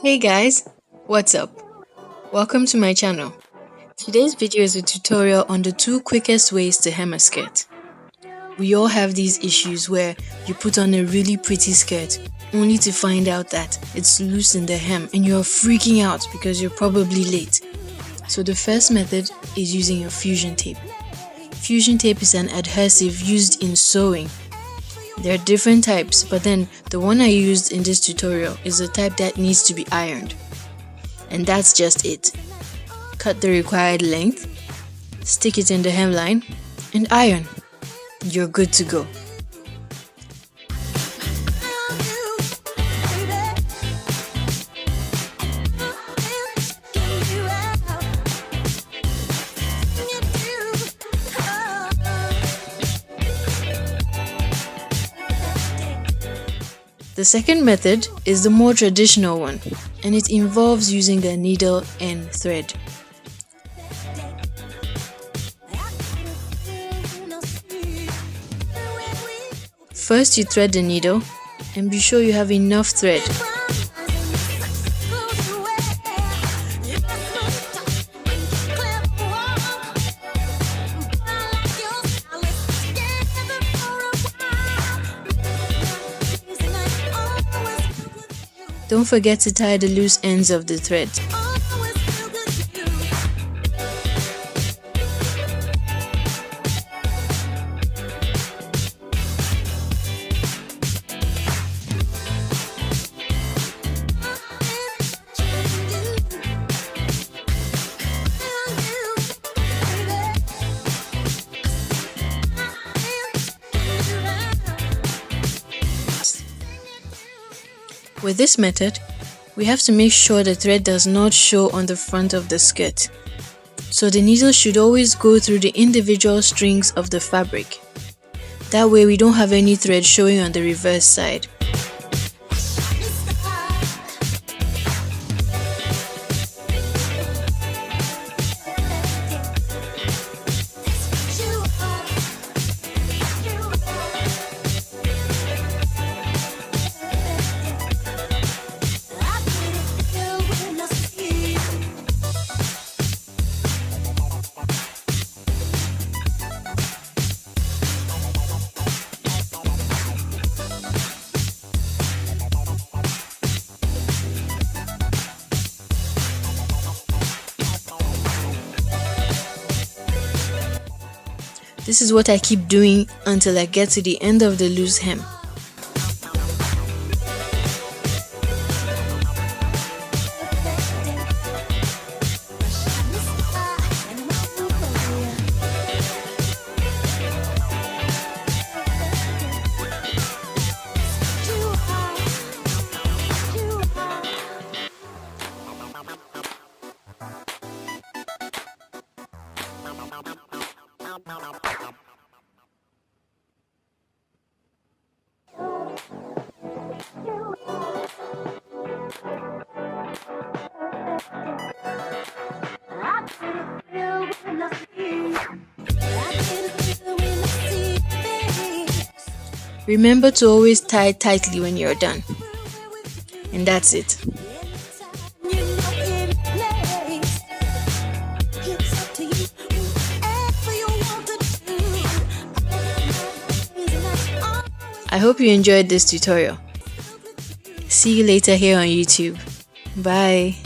Hey guys, what's up? Welcome to my channel. Today's video is a tutorial on the 2 quickest ways to hem a skirt. We all have these issues where you put on a really pretty skirt only to find out that it's loose in the hem and you're freaking out because you're probably late. So the first method is using a fusion tape. Fusion tape is an adhesive used in sewing. There are different types, but then the one I used in this tutorial is the type that needs to be ironed. And that's just it. Cut the required length, stick it in the hemline, and iron. You're good to go. The second method is the more traditional one, and it involves using a needle and thread. First, you thread the needle and be sure you have enough thread. Don't forget to tie the loose ends of the thread. With this method, we have to make sure the thread does not show on the front of the skirt. So the needle should always go through the individual strings of the fabric. That way we don't have any thread showing on the reverse side. This is what I keep doing until I get to the end of the loose hem. Remember to always tie tightly when you're done. And that's it. I hope you enjoyed this tutorial. See you later here on YouTube. Bye.